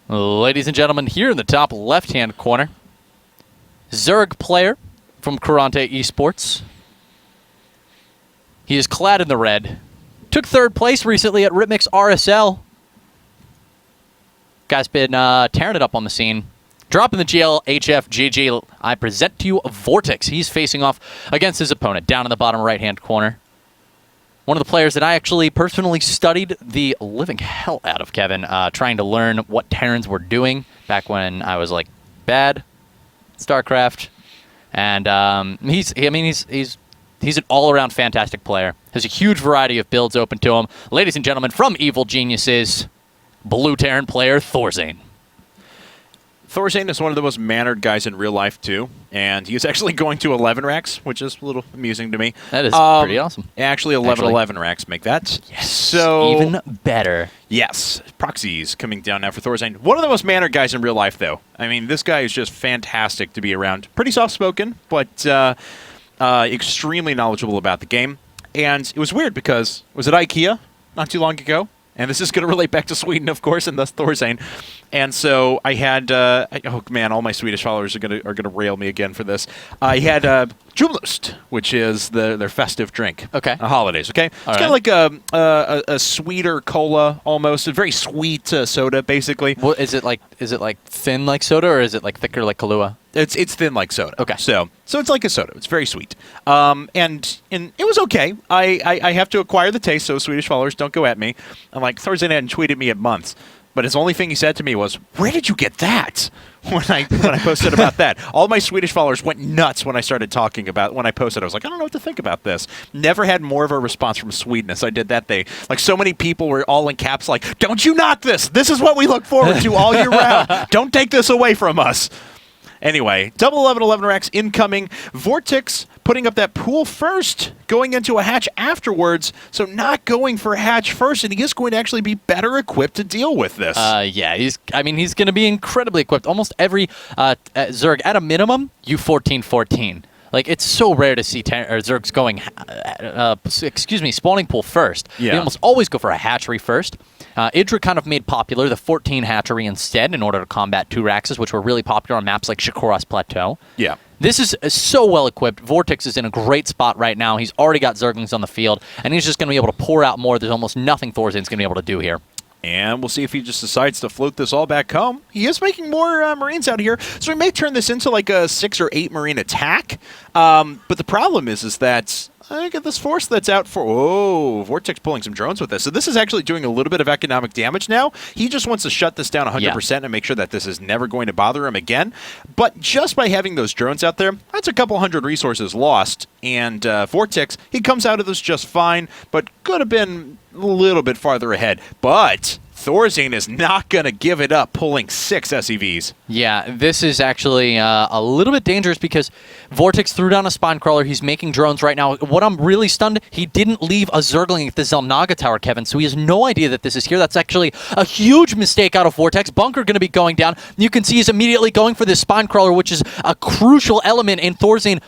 Ladies and gentlemen, here in the top left-hand corner, Zerg player from Kurante Esports. He is clad in the red. Took third place recently at Ritmix RSL. Guy's been tearing it up on the scene. Dropping the GLHF GG, I present to you Vortix. He's facing off against his opponent down in the bottom right-hand corner. One of the players that I actually personally studied the living hell out of, Kevin, trying to learn what Terrans were doing back when I was, like, bad at StarCraft. And he's an all-around fantastic player. Has a huge variety of builds open to him. Ladies and gentlemen, from Evil Geniuses, Blue Terran player ThorZaIN. ThorZaIN is one of the most mannered guys in real life, too. And he's actually going to 11 racks, which is a little amusing to me. That is pretty awesome. Actually, 11 racks make that. Yes. So even better. Yes. Proxies coming down now for ThorZaIN. One of the most mannered guys in real life, though. I mean, this guy is just fantastic to be around. Pretty soft-spoken, but extremely knowledgeable about the game. And it was weird because I was at IKEA not too long ago. And this is going to relate back to Sweden, of course, and thus ThorZaIN. And so I had, oh man, all my Swedish followers are going to rail me again for this. I had Julmust, which is their festive drink. Okay. Holidays. Okay. It's kind of like a sweeter cola almost, a very sweet soda, basically. Well, is it like thin like soda, or is it like thicker like Kahlua? It's thin like soda. Okay. So it's like a soda. It's very sweet. And it was okay. I have to acquire the taste, so Swedish followers don't go at me. I'm like, ThorZaIN hadn't tweeted me in months. But his only thing he said to me was, "Where did you get that?" When I posted about that. All my Swedish followers went nuts when I started talking about when I posted. I was like, I don't know what to think about this. Never had more of a response from Sweden as I did that day. Like, so many people were all in caps like, "Don't you knock this. This is what we look forward to all year round. Don't take this away from us." Anyway, double 11 racks incoming. Vortix putting up that pool first, going into a hatch afterwards, so not going for a hatch first, and he is going to actually be better equipped to deal with this. Yeah, he's going to be incredibly equipped. Almost every Zerg, at a minimum, U14-14. Like, it's so rare to see Zergs going, spawning pool first. Yeah. They almost always go for a hatchery first. Idra kind of made popular the 14 hatchery instead in order to combat 2 Raxes, which were really popular on maps like Shakuras Plateau. Yeah. This is so well equipped. Vortix is in a great spot right now. He's already got Zerglings on the field, and he's just going to be able to pour out more. There's almost nothing ThorZaIN's going to be able to do here. And we'll see if he just decides to float this all back home. He is making more Marines out here, so we may turn this into like a 6 or 8 Marine attack. But the problem is that I get this force that's out for... Oh, Vortix pulling some drones with this. So this is actually doing a little bit of economic damage now. He just wants to shut this down 100% and make sure that this is never going to bother him again. But just by having those drones out there, that's a couple hundred resources lost. And Vortix, he comes out of this just fine, but could have been a little bit farther ahead. But ThorZaIN is not going to give it up, pulling 6 SEVs. Yeah, this is actually a little bit dangerous because Vortix threw down a spine crawler. He's making drones right now. What I'm really stunned, he didn't leave a Zergling at the Zelnaga Tower, Kevin, so he has no idea that this is here. That's actually a huge mistake out of Vortix. Bunker going to be going down. You can see he's immediately going for this spine crawler, which is a crucial element in ThorZaIN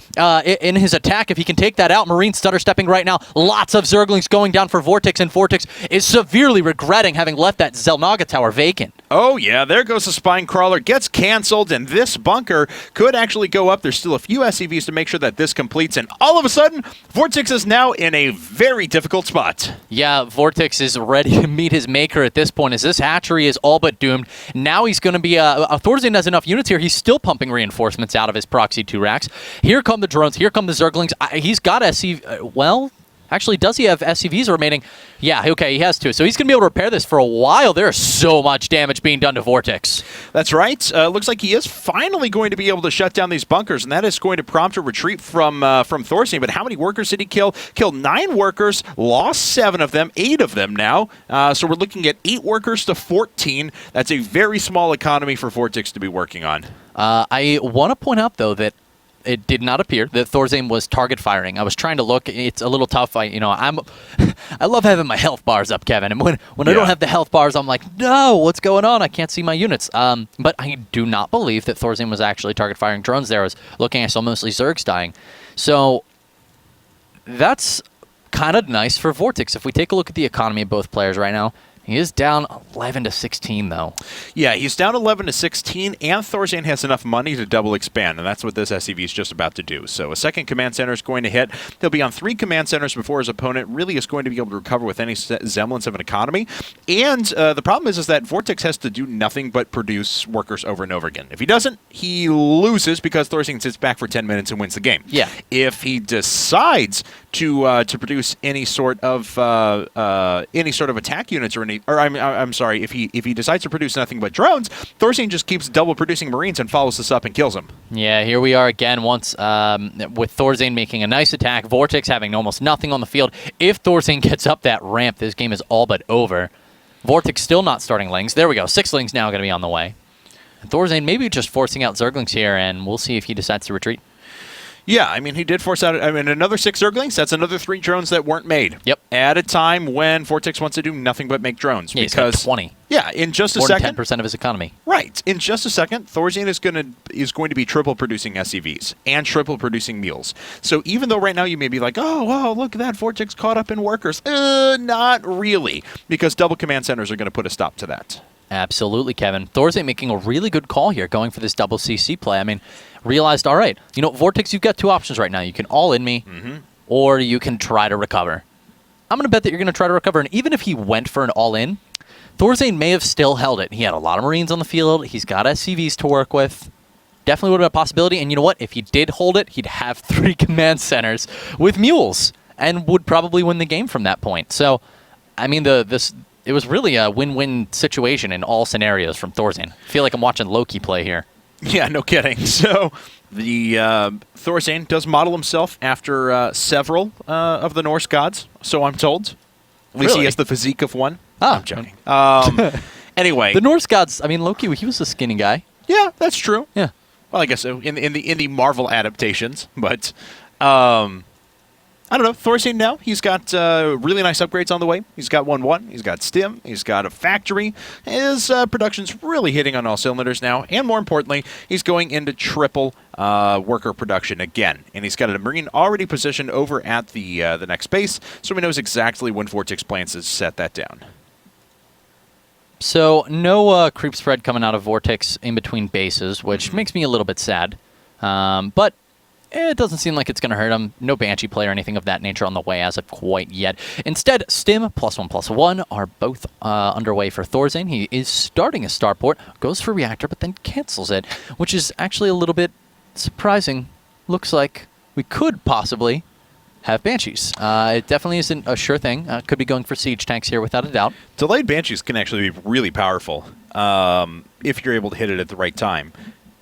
in his attack. If he can take that out, Marine stutter stepping right now. Lots of Zerglings going down for Vortix, and Vortix is severely regretting having left that Zelnaga Tower vacant. Oh, yeah, there goes the spine crawler. Gets canceled, and this bunker could actually go up. There's still a few SCVs to make sure that this completes, and all of a sudden, Vortix is now in a very difficult spot. Yeah, Vortix is ready to meet his maker at this point, as this hatchery is all but doomed. Now he's going to be... ThorZaIN has enough units here. He's still pumping reinforcements out of his proxy 2 racks. Here come the drones. Here come the Zerglings. He's got SCV... well... Actually, does he have SCVs remaining? Yeah, okay, he has 2. So he's going to be able to repair this for a while. There's so much damage being done to Vortix. That's right. Looks like he is finally going to be able to shut down these bunkers, and that is going to prompt a retreat from ThorZaIN. But how many workers did he kill? Killed 9 workers, lost 7 of them, 8 of them now. So we're looking at 8 workers to 14. That's a very small economy for Vortix to be working on. I want to point out, though, that it did not appear that ThorZaIN was target firing. I was trying to look. It's a little tough. I love having my health bars up, Kevin. And when I don't have the health bars, I'm like, no, what's going on? I can't see my units. But I do not believe that ThorZaIN was actually target firing drones there. I was looking, I saw mostly Zergs dying. So that's kind of nice for Vortix. If we take a look at the economy of both players right now, He is down 11-16, though. Yeah, he's down 11-16, and ThorZaIN has enough money to double expand, and that's what this SCV is just about to do. So a second command center is going to hit. He'll be on 3 command centers before his opponent really is going to be able to recover with any semblance of an economy. And the problem is that Vortix has to do nothing but produce workers over and over again. If he doesn't, he loses because ThorZaIN sits back for 10 minutes and wins the game. Yeah. If he decides to produce any sort of attack units I'm sorry, if he decides to produce nothing but drones, ThorZaIN just keeps double producing Marines and follows this up and kills him. Yeah, here we are again once with ThorZaIN making a nice attack, Vortix having almost nothing on the field. If ThorZaIN gets up that ramp, this game is all but over. Vortix still not starting Lings. There we go. 6 Lings now going to be on the way. And ThorZaIN maybe just forcing out Zerglings here, and we'll see if he decides to retreat. Yeah, I mean, he did force out, another 6 Zerglings. That's another 3 drones that weren't made. Yep. At a time when Vortix wants to do nothing but make drones. Yeah, because, he's got 20. Yeah, in just a More second. than 10% of his economy. Right. In just a second, ThorZaIN is going to be triple producing SCVs and triple producing mules. So even though right now you may be like, oh, wow, look at that, Vortix caught up in workers. Not really, because double command centers are going to put a stop to that. Absolutely, Kevin. ThorZaIN making a really good call here, going for this double CC play. I mean, realized, all right, Vortix, you've got 2 options right now. You can all-in me, or you can try to recover. I'm going to bet that you're going to try to recover, and even if he went for an all-in, ThorZaIN may have still held it. He had a lot of Marines on the field. He's got SCVs to work with. Definitely would have been a possibility, and you know what? If he did hold it, he'd have 3 command centers with mules, and would probably win the game from that point. So, I mean, it was really a win-win situation in all scenarios from ThorZaIN. I feel like I'm watching Loki play here. Yeah, no kidding. So the ThorZaIN does model himself after several of the Norse gods, so I'm told. At least Really? he has the physique of one. Oh. I'm joking. Anyway. The Norse gods, I mean, Loki, he was a skinny guy. Yeah, that's true. Yeah. Well, I guess so in the Marvel adaptations, but I don't know. ThorZaIN now, he's got really nice upgrades on the way. He's got 1-1. He's got Stim. He's got a factory. His production's really hitting on all cylinders now. And more importantly, he's going into triple worker production again. And he's got a Marine already positioned over at the next base, so he knows exactly when Vortix plans to set that down. So no creep spread coming out of Vortix in between bases, which makes me a little bit sad. But it doesn't seem like it's going to hurt him. No Banshee play or anything of that nature on the way as of quite yet. Instead, Stim, +1/+1 are both underway for ThorZaIN. He is starting a starport, goes for Reactor, but then cancels it, which is actually a little bit surprising. Looks like we could possibly have Banshees. It definitely isn't a sure thing. Could be going for Siege Tanks here without a doubt. Delayed Banshees can actually be really powerful if you're able to hit it at the right time.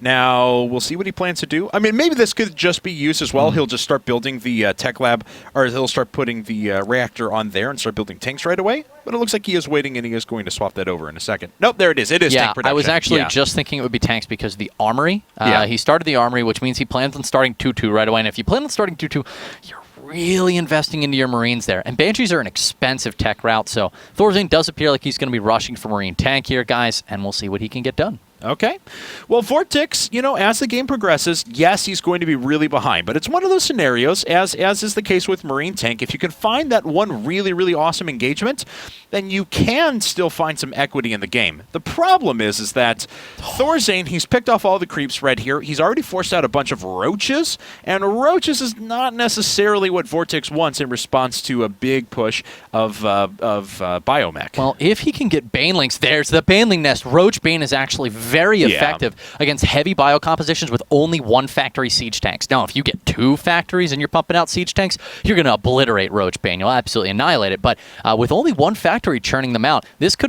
Now, we'll see what he plans to do. I mean, maybe this could just be used as well. He'll just start building the tech lab, or he'll start putting the reactor on there and start building tanks right away. But it looks like he is waiting, and he is going to swap that over in a second. Nope, there it is. It is tank production. I was actually just thinking it would be tanks because the armory. He started the armory, which means he plans on starting 2-2 right away. And if you plan on starting 2-2, you're really investing into your Marines there. And Banshees are an expensive tech route, so ThorZaIN does appear like he's going to be rushing for Marine tank here, guys, and we'll see what he can get done. Okay. Well, Vortix, as the game progresses, yes, he's going to be really behind. But it's one of those scenarios, as is the case with Marine Tank, if you can find that one really, really awesome engagement, then you can still find some equity in the game. The problem is that ThorZaIN, he's picked off all the creep spread here. He's already forced out a bunch of Roaches, and Roaches is not necessarily what Vortix wants in response to a big push of Biomech. Well, if he can get Banelings, there's the Baneling Nest. Roach-bane is actually very effective against heavy bio compositions with only 1 factory siege tanks. Now, if you get 2 factories and you're pumping out siege tanks, you're going to obliterate Roach-bane. You'll absolutely annihilate it. But with only 1 factory churning them out, this could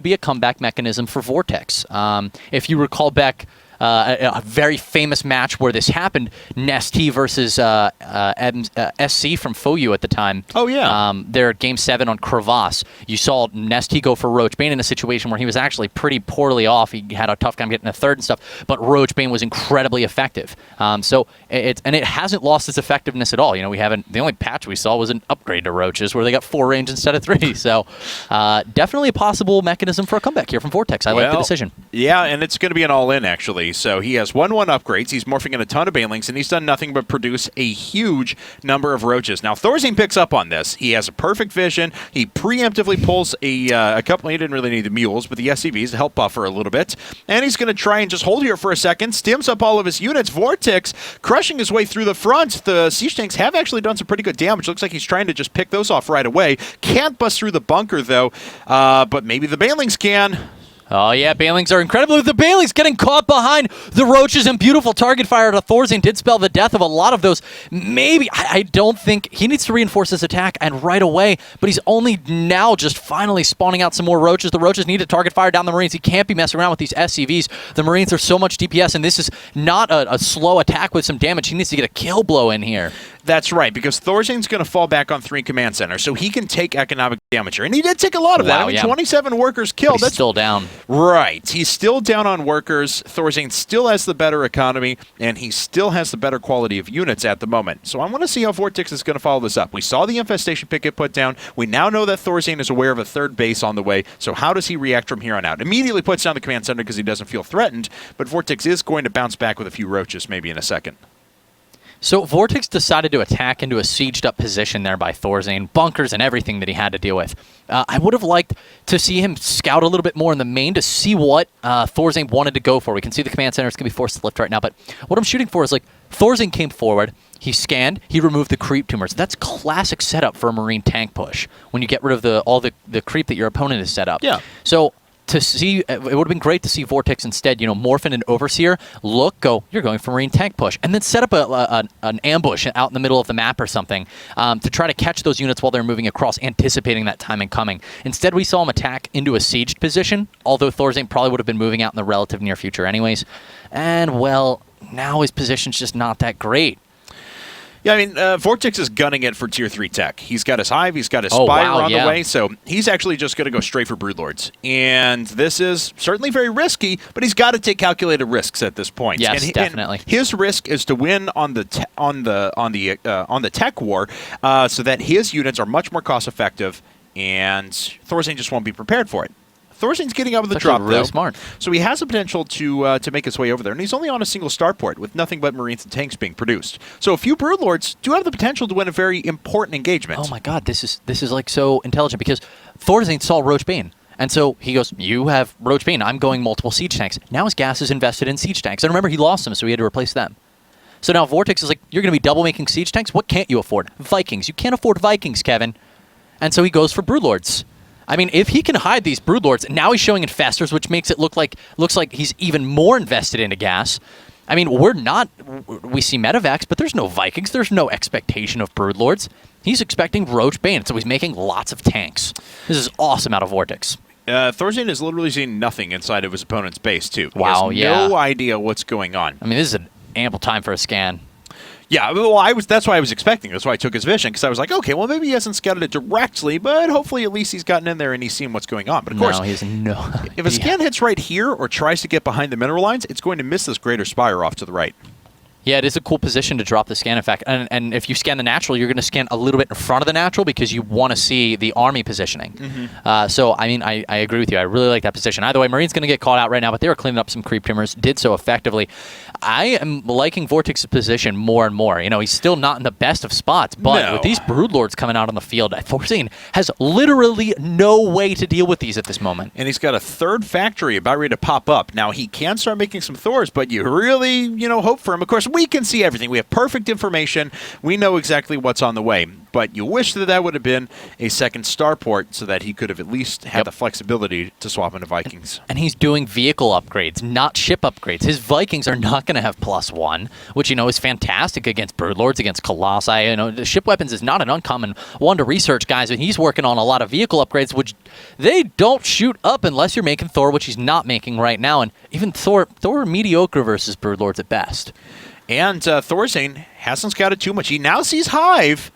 be a comeback mechanism for Vortix. If you recall back a very famous match where this happened, Nesty versus SC from Foyu at the time. Oh, yeah. Their Game 7 on Crevasse. You saw Nesty go for Roach-bane in a situation where he was actually pretty poorly off. He had a tough time getting a third and stuff, but Roach-bane was incredibly effective. It hasn't lost its effectiveness at all. The only patch we saw was an upgrade to Roaches where they got 4 range instead of 3. So definitely a possible mechanism for a comeback here from Vortix. I like the decision. Yeah, and it's going to be an all-in, actually. immediately. So he has 1/1 upgrades. He's morphing in a ton of banelings, and he's done nothing but produce a huge number of roaches. Now, ThorZaIN picks up on this. He has a perfect vision. He preemptively pulls a couple. He didn't really need the mules, but the SCVs to help buffer a little bit. And he's going to try and just hold here for a second. Stims up all of his units. Vortix crushing his way through the front. The siege tanks have actually done some pretty good damage. Looks like he's trying to just pick those off right away. Can't bust through the bunker, though, but maybe the banelings can. Oh, yeah, banelings are incredible. The banelings getting caught behind the roaches, and beautiful target fire to ThorZaIN did spell the death of a lot of those. Maybe, I don't think, he needs to reinforce his attack, and right away, but he's only now just finally spawning out some more roaches. The roaches need to target fire down the Marines. He can't be messing around with these SCVs. The Marines are so much DPS, and this is not a slow attack with some damage. He needs to get a kill blow in here. That's right, because ThorZaIN's going to fall back on 3 command centers, so he can take economic damage here. And he did take a lot of that. I mean, 27 workers killed. That's still down. Right. He's still down on workers. ThorZaIN still has the better economy, and he still has the better quality of units at the moment. So I want to see how Vortix is going to follow this up. We saw the infestation picket put down. We now know that ThorZaIN is aware of a 3rd base on the way, so how does he react from here on out? Immediately puts down the command center because he doesn't feel threatened, but Vortix is going to bounce back with a few roaches maybe in a second. So Vortix decided to attack into a sieged-up position there by ThorZaIN, bunkers and everything that he had to deal with. I would have liked to see him scout a little bit more in the main to see what ThorZaIN wanted to go for. We can see the command center is going to be forced to lift right now, but what I'm shooting for is, like, ThorZaIN came forward, he scanned, he removed the creep tumors. That's classic setup for a Marine tank push, when you get rid of all the creep that your opponent has set up. Yeah. So to see, it would have been great to see Vortix instead, morph in an Overseer, you're going for Marine tank push, and then set up an ambush out in the middle of the map or something to try to catch those units while they're moving across, anticipating that timing coming. Instead, we saw him attack into a sieged position, although ThorZaIN probably would have been moving out in the relative near future anyways. And, well, now his position's just not that great. Yeah, I mean, Vortix is gunning it for Tier 3 tech. He's got his Hive, he's got his Spire on the way, so he's actually just going to go straight for Broodlords. And this is certainly very risky, but he's got to take calculated risks at this point. Yes, definitely. And his risk is to win on the tech war, so that his units are much more cost effective, and ThorZaIN just won't be prepared for it. ThorZaIN's getting out of the drop, really though. Smart. So he has the potential to make his way over there. And he's only on a single starport with nothing but Marines and tanks being produced. So a few Broodlords do have the potential to win a very important engagement. Oh my god, this is like so intelligent, because ThorZaIN saw Roach-bane. And so he goes, you have Roach-bane, I'm going multiple siege tanks. Now his gas is invested in siege tanks. And remember, he lost them, so he had to replace them. So now Vortix is like, you're going to be double making siege tanks? What can't you afford? Vikings. You can't afford Vikings, Kevin. And so he goes for Broodlords. I mean, if he can hide these Broodlords, now he's showing Infestors, which makes it looks like he's even more invested into gas. I mean, we see Medivacs, but there's no Vikings. There's no expectation of Broodlords. He's expecting Roach-bane, so he's making lots of tanks. This is awesome out of Vortix. ThorZaIN has literally seen nothing inside of his opponent's base, too. Wow, he has no idea what's going on. I mean, this is an ample time for a scan. Yeah, well, that's why I was expecting. That's why I took his vision, because I was like, okay, well, maybe he hasn't scouted it directly, but hopefully at least he's gotten in there and he's seen what's going on. But of course, if a scan hits right here or tries to get behind the mineral lines, it's going to miss this greater spire off to the right. Yeah, it is a cool position to drop the scan, in fact. And if you scan the natural, you're going to scan a little bit in front of the natural because you want to see the army positioning. Mm-hmm. So, I mean, I agree with you. I really like that position. Either way, Marine's going to get caught out right now, but they were cleaning up some creep tumors, did so effectively. I am liking Vortix's position more and more. He's still not in the best of spots, but with these Broodlords coming out on the field, ThorZaIN has literally no way to deal with these at this moment. And he's got a 3rd factory about ready to pop up. Now, he can start making some Thors, but you really, hope for him. Of course, we can see everything. We have perfect information. We know exactly what's on the way. But you wish that would have been a 2nd starport so that he could have at least had the flexibility to swap into Vikings. And he's doing vehicle upgrades, not ship upgrades. His Vikings are not going to have +1, which, is fantastic against Broodlords, against Colossi. The ship weapons is not an uncommon one to research, guys. And he's working on a lot of vehicle upgrades, which they don't shoot up unless you're making Thor, which he's not making right now. And even Thor mediocre versus Broodlords at best. And ThorZaIN hasn't scouted too much. He now sees Hive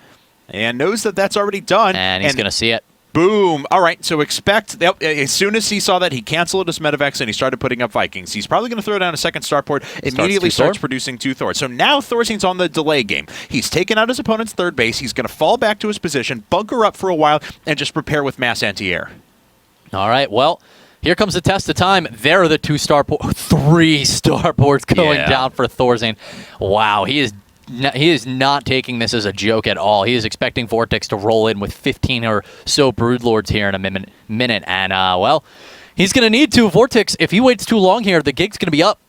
and knows that that's already done. And he's going to see it. Boom. All right, so expect, as soon as he saw that, he canceled his Medivacs and he started putting up Vikings. He's probably going to throw down a 2nd starport, immediately starts producing 2 Thors. So now ThorZaIN's on the delay game. He's taken out his opponent's 3rd base. He's going to fall back to his position, bunker up for a while, and just prepare with mass anti-air. All right, well, Here comes the test of time. There are the 3 starports going down for ThorZaIN. Wow, he is not taking this as a joke at all. He is expecting Vortix to roll in with 15 or so Broodlords here in a minute. And, well, he's going to need to. Vortix, if he waits too long here, the gig's going to be up.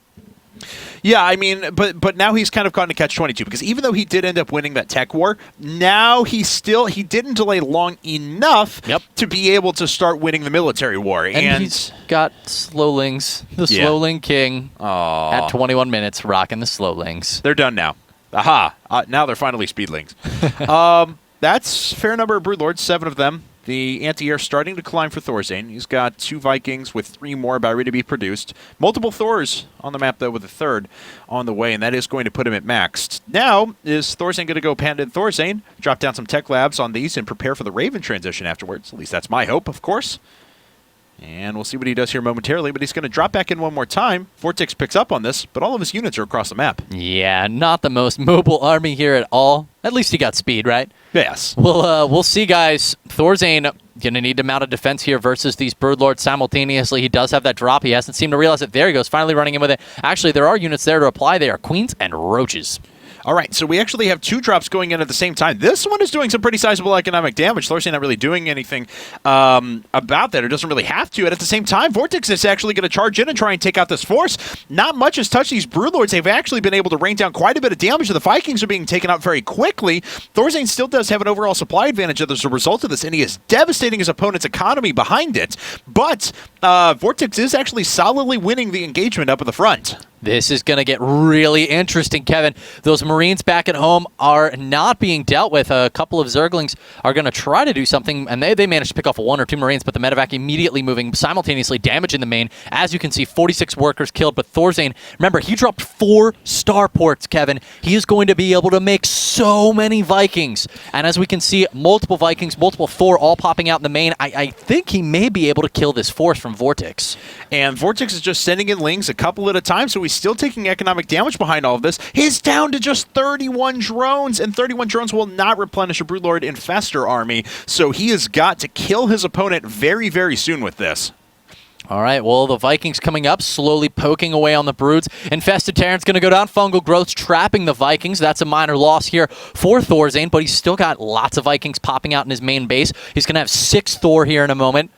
Yeah, I mean, but now he's kind of caught in a catch-22 because even though he did end up winning that tech war, now he didn't delay long enough to be able to start winning the military war. And he's got Slowlings, the Slowling King, at 21 minutes, rocking the Slowlings. They're done now. Aha! Now they're finally Speedlings. That's a fair number of Broodlords, 7 of them. The anti-air starting to climb for ThorZaIN. He's got 2 Vikings with 3 more about ready to be produced. Multiple Thors on the map, though, with a 3rd on the way, and that is going to put him at maxed. Now, is ThorZaIN going to go Panda and ThorZaIN, drop down some tech labs on these, and prepare for the Raven transition afterwards? At least that's my hope, of course. And we'll see what he does here momentarily, but he's going to drop back in one more time. Vortix picks up on this, but all of his units are across the map. Yeah, not the most mobile army here at all. At least he got speed, right? Yes. We'll see, guys. ThorZaIN going to need to mount a defense here versus these Broodlords simultaneously. He does have that drop. He hasn't seemed to realize it. There he goes, finally running in with it. Actually, there are units there to apply. They are Queens and Roaches. All right, so we actually have 2 drops going in at the same time. This one is doing some pretty sizable economic damage. ThorZaIN not really doing anything about that. It doesn't really have to. And at the same time, Vortix is actually going to charge in and try and take out this force. Not much has touched these Broodlords. They've actually been able to rain down quite a bit of damage. The Vikings are being taken out very quickly. ThorZaIN still does have an overall supply advantage as a result of this, and he is devastating his opponent's economy behind it. But Vortix is actually solidly winning the engagement up at the front. This is going to get really interesting, Kevin. Those Marines back at home are not being dealt with. A couple of Zerglings are going to try to do something, and they managed to pick off 1 or 2 Marines, but the medevac immediately moving, simultaneously damaging the main. As you can see, 46 workers killed, but ThorZaIN, remember, he dropped 4 starports, Kevin. He is going to be able to make so many Vikings. And as we can see, multiple Vikings, multiple Thor all popping out in the main. I think he may be able to kill this force from Vortix. And Vortix is just sending in Lings a couple at a time, so he's still taking economic damage behind all of this. He's down to just 31 drones, and 31 drones will not replenish a Broodlord Infestor army, so he has got to kill his opponent very, very soon with this. All right, well, the Vikings coming up, slowly poking away on the Broods. Infested Terran's going to go down. Fungal Growth's trapping the Vikings. That's a minor loss here for ThorZaIN, but he's still got lots of Vikings popping out in his main base. He's going to have 6 Thor here in a moment.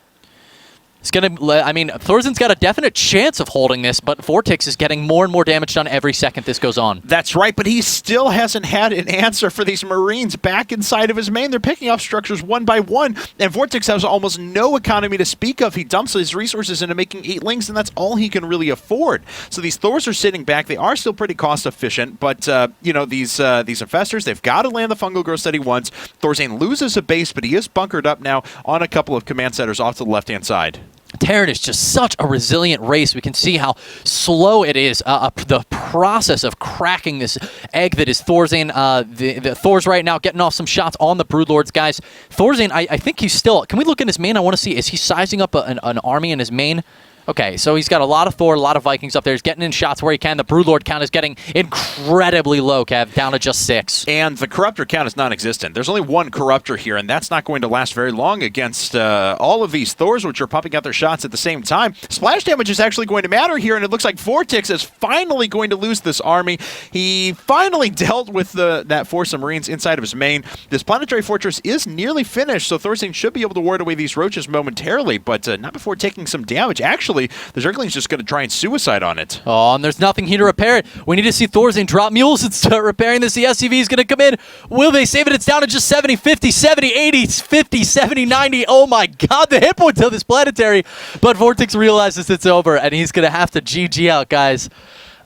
It's going to, I mean, ThorZaIN's got a definite chance of holding this, but Vortix is getting more and more damage done every second this goes on. That's right, but he still hasn't had an answer for these Marines back inside of his main. They're picking off structures one by one, and Vortix has almost no economy to speak of. He dumps his resources into making 8 Lings, and that's all he can really afford. So these Thors are sitting back. They are still pretty cost efficient, but you know, these Infestors, they've got to land the Fungal Growth that he wants. ThorZaIN loses a base, but he is bunkered up now on a couple of command centers off to the left-hand side. Terran is just such a resilient race. We can see how slow it is. The process of cracking this egg that is ThorZaIN. The Thors right now getting off some shots on the Broodlords, guys. ThorZaIN, I think he's still... Can we look in his main? I want to see, is he sizing up an army in his main? Okay, so he's got a lot of Thor, a lot of Vikings up there. He's getting in shots where he can. The Broodlord count is getting incredibly low, Kev, down to just 6. And the Corruptor count is non-existent. There's only 1 Corruptor here, and that's not going to last very long against all of these Thors, which are pumping out their shots at the same time. Splash damage is actually going to matter here, and it looks like Vortix is finally going to lose this army. He finally dealt with that force of Marines inside of his main. This Planetary Fortress is nearly finished, so ThorZaIN should be able to ward away these Roaches momentarily, but not before taking some damage. Actually, the Zergling's just going to try and suicide on it. Oh, and there's nothing here to repair it. We need to see ThorZaIN drop mules and start repairing this. The SCV is going to come in. Will they save it? It's down to just 70, 50, 70, 80, 50, 70, 90. Oh my god, the hit point to this planetary. But Vortix realizes it's over, and he's going to have to GG out, guys.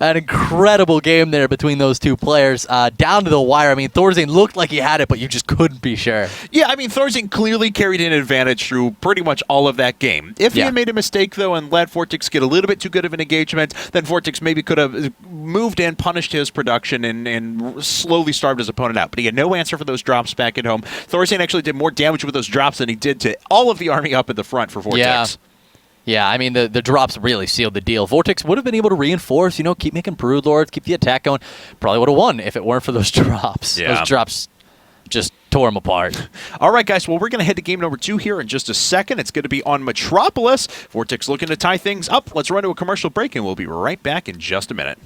An incredible game there between those 2 players. Down to the wire. I mean, ThorZaIN looked like he had it, but you just couldn't be sure. Yeah, I mean, ThorZaIN clearly carried an advantage through pretty much all of that game. If he had made a mistake, though, and let Vortix get a little bit too good of an engagement, then Vortix maybe could have moved in, punished his production, and slowly starved his opponent out. But he had no answer for those drops back at home. ThorZaIN actually did more damage with those drops than he did to all of the army up at the front for Vortix. Yeah, I mean, the drops really sealed the deal. Vortix would have been able to reinforce, you know, keep making Broodlords, keep the attack going. Probably would have won if it weren't for those drops. Yeah. Those drops just tore him apart. All right, guys. Well, we're going to head to game number 2 here in just a second. It's going to be on Metropolis. Vortix looking to tie things up. Let's run to a commercial break, and we'll be right back in just a minute.